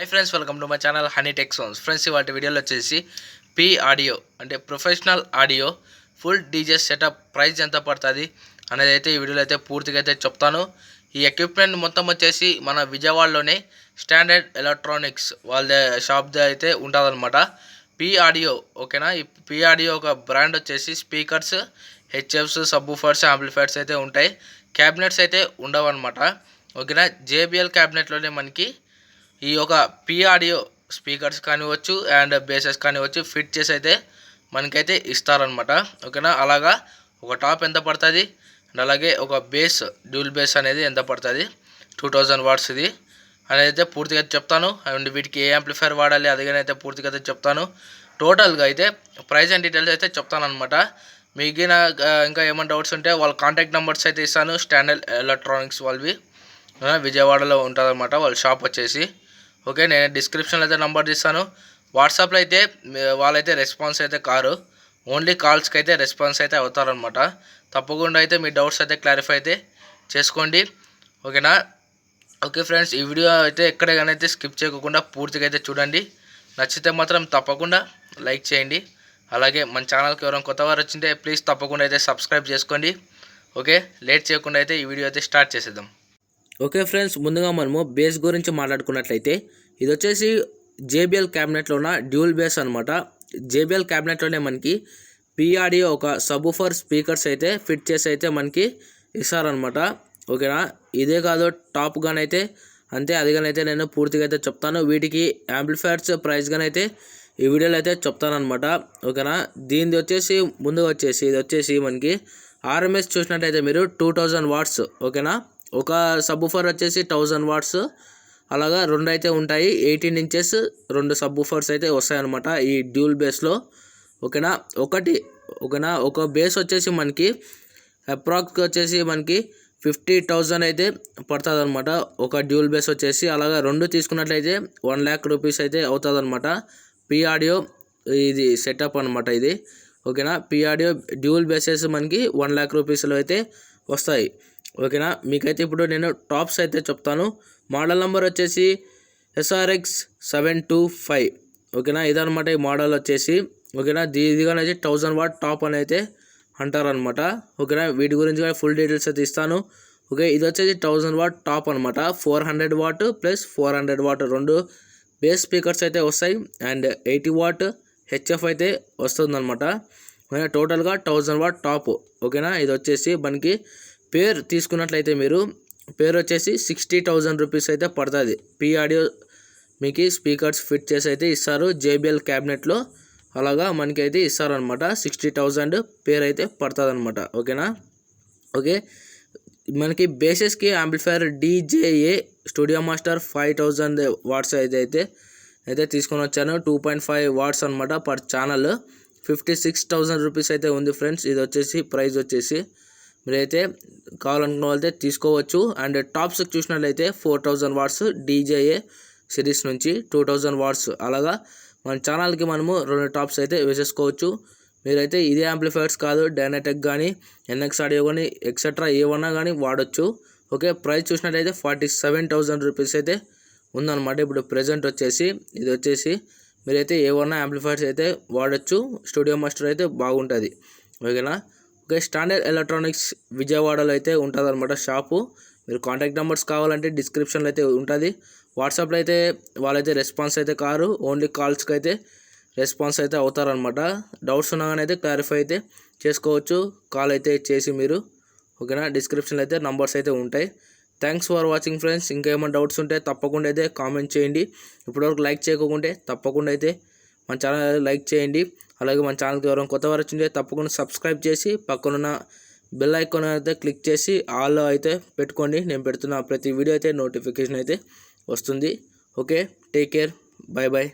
Hi friends, welcome to my channel honey tech sounds. Friends, ఇవాటి వీడియోలో వచ్చేసి P audio అంటే professional audio full DJ setup price ఎంత పడుతుంది అనేది అయితే ఈ వీడియోలో అయితే పూర్తిగా అయితే చెప్తాను. ఈ ఎక్విప్మెంట్ మొత్తం వచ్చేసి మన విజయవాడలోనే స్టాండర్డ్ ఎలక్ట్రానిక్స్ వాళ్ళ షాప్ది అయితే ఉంటుందన్నమాట. పీ ఆడియో ఓకేనా. ఈ పీ ఆడియో ఒక బ్రాండ్ వచ్చేసి స్పీకర్స్, హెచ్ఎఫ్స్, సబ్బూఫర్స్, యాంప్లిఫైర్స్ అయితే ఉంటాయి. క్యాబినెట్స్ అయితే ఉండవు అనమాట ఓకేనా. జేబిఎల్ క్యాబినెట్లోనే మనకి ఈ యొక్క పీ ఆడియో స్పీకర్స్ కానివచ్చు అండ్ బేసెస్ కానివచ్చు ఫిట్ చేసి అయితే మనకైతే ఇస్తారనమాట ఓకేనా. అలాగా ఒక టాప్ ఎంత పడుతుంది అండ్ అలాగే ఒక బేస్ డ్యూల్ బేస్ అనేది ఎంత పడుతుంది 2000 వాట్స్ ఇది అనేది అయితే పూర్తిగా చెప్తాను. అండ్ వీటికి ఏ యాంప్లిఫైర్ వాడాలి అదిగానైతే పూర్తిగా అయితే చెప్తాను. టోటల్గా అయితే ప్రైస్ అండ్ డీటెయిల్స్ అయితే చెప్తాను అనమాట. మిగిలిన ఇంకా ఏమైనా డౌట్స్ ఉంటే వాళ్ళ కాంటాక్ట్ నెంబర్స్ అయితే ఇస్తాను. స్టాండర్డ్ ఎలక్ట్రానిక్స్ వాళ్ళవి విజయవాడలో ఉంటుందన్నమాట వాళ్ళ షాప్ వచ్చేసి. ఓకే, నేను డిస్క్రిప్షన్లో అయితే నెంబర్ ఇస్తాను. వాట్సాప్లో అయితే వాళ్ళైతే రెస్పాన్స్ అయితే కారు, ఓన్లీ కాల్స్కి అయితే రెస్పాన్స్ అయితే అవుతారనమాట. తప్పకుండా అయితే మీ డౌట్స్ అయితే క్లారిఫై అయితే చేసుకోండి ఓకేనా. ఓకే ఫ్రెండ్స్, ఈ వీడియో అయితే ఎక్కడైతే స్కిప్ చేయకుండా పూర్తిగా అయితే చూడండి. నచ్చితే మాత్రం తప్పకుండా లైక్ చేయండి. అలాగే మన ఛానల్కి ఎవరైనా కొత్త వారు వచ్చింటే ప్లీజ్ తప్పకుండా అయితే సబ్స్క్రైబ్ చేసుకోండి. ఓకే, లేట్ చేయకుండా అయితే ఈ వీడియో అయితే స్టార్ట్ చేసేద్దాం. ఓకే ఫ్రెండ్స్, ముందుగా మనము బేస్ గురించి మాట్లాడుకున్నట్లయితే ఇది వచ్చేసి జేబిఎల్ క్యాబినెట్లో ఉన్న డ్యూల్ బేస్ అనమాట. జేబిఎల్ క్యాబినెట్లోనే మనకి పీ ఆడియో ఒక సబ్బూఫర్ స్పీకర్స్ అయితే ఫిట్ చేసి అయితే మనకి ఇస్తారనమాట ఓకేనా. ఇదే కాదు, టాప్ గాన్ అయితే అంతే, అదిగానైతే నేను పూర్తిగా అయితే చెప్తాను. వీటికి యాంప్లిఫైర్స్ ప్రైస్ గానైతే ఈ వీడియోలో అయితే చెప్తానమాట ఓకేనా. దీనిది వచ్చేసి ముందుగా వచ్చేసి ఇది వచ్చేసి మనకి ఆర్ఎంఎస్ చూసినట్టయితే మీరు 2000 వాట్స్ ఓకేనా. ఒక సబ్బూఫర్ వచ్చేసి 1000 వాట్స్, అలాగా రెండు అయితే ఉంటాయి. 18 ఇంచెస్ రెండు సబ్బూఫర్స్ అయితే వస్తాయన్నమాట ఈ డ్యూల్ బేస్లో ఓకేనా. ఓకేనా, ఒక బేస్ వచ్చేసి మనకి అప్రాక్స్ వచ్చేసి మనకి 50,000 అయితే పడుతుంది అనమాట ఒక డ్యూల్ బేస్ వచ్చేసి. అలాగా రెండు తీసుకున్నట్లయితే 1 lakh రూపీస్ అయితే అవుతుంది అనమాట. పీ ఆడియో ఇది సెటప్ అనమాట ఇది ఓకేనా. పీ ఆడియో డ్యూల్ బేసెస్ మనకి 1 lakh రూపీస్లో అయితే వస్తాయి ఓకేనా. మీకైతే ఇప్పుడు నేను టాప్స్ అయితే చెప్తాను. మోడల్ నెంబర్ వచ్చేసి SRX 725 ఓకేనా. ఇదనమాట ఈ మోడల్ వచ్చేసి ఓకేనా. ఇదిగానైతే 1000 వాట్ టాప్ అని అయితే అంటారనమాట ఓకేనా. వీటి గురించి ఫుల్ డీటెయిల్స్ అయితే ఇస్తాను. ఓకే, ఇది వచ్చేసి 1000 వాట్ టాప్ అనమాట. 400 వాట్ ప్లస్ 400 వాట్ రెండు బేస్ స్పీకర్స్ అయితే వస్తాయి అండ్ 80 వాట్ హెచ్ఎఫ్ అయితే వస్తుందన్నమాట. టోటల్గా 1000 వాట్ టాప్ ఓకేనా. ఇది వచ్చేసి మనకి పేరు తీసుకున్నట్లయితే మీరు పేరు వచ్చేసి 60,000 రూపీస్ అయితే పడుతుంది. పీ ఆడియో మీకు స్పీకర్స్ ఫిట్ చేసి అయితే ఇస్తారు జేబిఎల్ క్యాబినెట్లో. అలాగా మనకి అయితే ఇస్తారనమాట. 60,000 పేరు అయితే పడుతుంది అనమాట ఓకేనా. ఓకే, మనకి బేసెస్కి amplifier DJA studio master 5000 watts అయితే తీసుకొని వచ్చాను. 2.5 వాట్స్ అనమాట పర్ ఛానల్. 56,000 రూపీస్ అయితే ఉంది ఫ్రెండ్స్. ఇది వచ్చేసి ప్రైస్ వచ్చేసి మీరైతే కావాలనుకున్న వాళ్ళైతే తీసుకోవచ్చు. అండ్ టాప్స్ చూసినట్లయితే 4000 వాట్స్ DJA సిరీస్ నుంచి 2000 వాట్స్. అలాగా మన ఛానల్కి మనము 2 టాప్స్ అయితే వేసేసుకోవచ్చు. మీరైతే ఇదే యాంప్లిఫైర్స్ కాదు, డైనాటెక్ కానీ NX ఆడియో కానీ ఎక్సెట్రా ఏమన్నా కానీ వాడచ్చు. ఓకే, ప్రైస్ చూసినట్లయితే 47,000 రూపీస్ అయితే ఉందన్నమాట ఇప్పుడు ప్రెజెంట్ వచ్చేసి. ఇది వచ్చేసి మీరైతే ఏమన్నా యాంప్లిఫైర్స్ అయితే వాడచ్చు. స్టూడియో మాస్టర్ అయితే బాగుంటుంది ఓకేనా. ఓకే, స్టాండర్డ్ ఎలక్ట్రానిక్స్ విజయవాడలో అయితే ఉంటుంది అనమాట షాపు. మీరు కాంటాక్ట్ నెంబర్స్ కావాలంటే డిస్క్రిప్షన్లో అయితే ఉంటుంది. వాట్సాప్లో అయితే వాళ్ళైతే రెస్పాన్స్ అయితే కారు, ఓన్లీ కాల్స్కి అయితే రెస్పాన్స్ అయితే అవుతారనమాట. డౌట్స్ ఉన్నా కానీ అయితే క్లారిఫై అయితే చేసుకోవచ్చు కాల్ అయితే చేసి మీరు ఓకేనా. డిస్క్రిప్షన్లో అయితే నంబర్స్ అయితే ఉంటాయి. Thanks for watching friends. ఇంకా ఏమైనా డౌట్స్ ఉంటే తప్పకుండా అయితే కామెంట్ చేయండి. ఇప్పటివరకు లైక్ చేయకుంటే తప్పకుండా అయితే మన ఛానల్ లైక్ చేయండి. అలాగే మన ఛానల్కి ఎవరైనా కొత్త వారు వచ్చింటే తప్పకుండా సబ్స్క్రైబ్ చేసి పక్కనున్న బెల్ ఐకాన్ అయితే క్లిక్ చేసి ఆల్లో అయితే పెట్టుకోండి. నేను పెడుతున్న ప్రతి వీడియో అయితే నోటిఫికేషన్ అయితే వస్తుంది. Okay, take care, bye bye.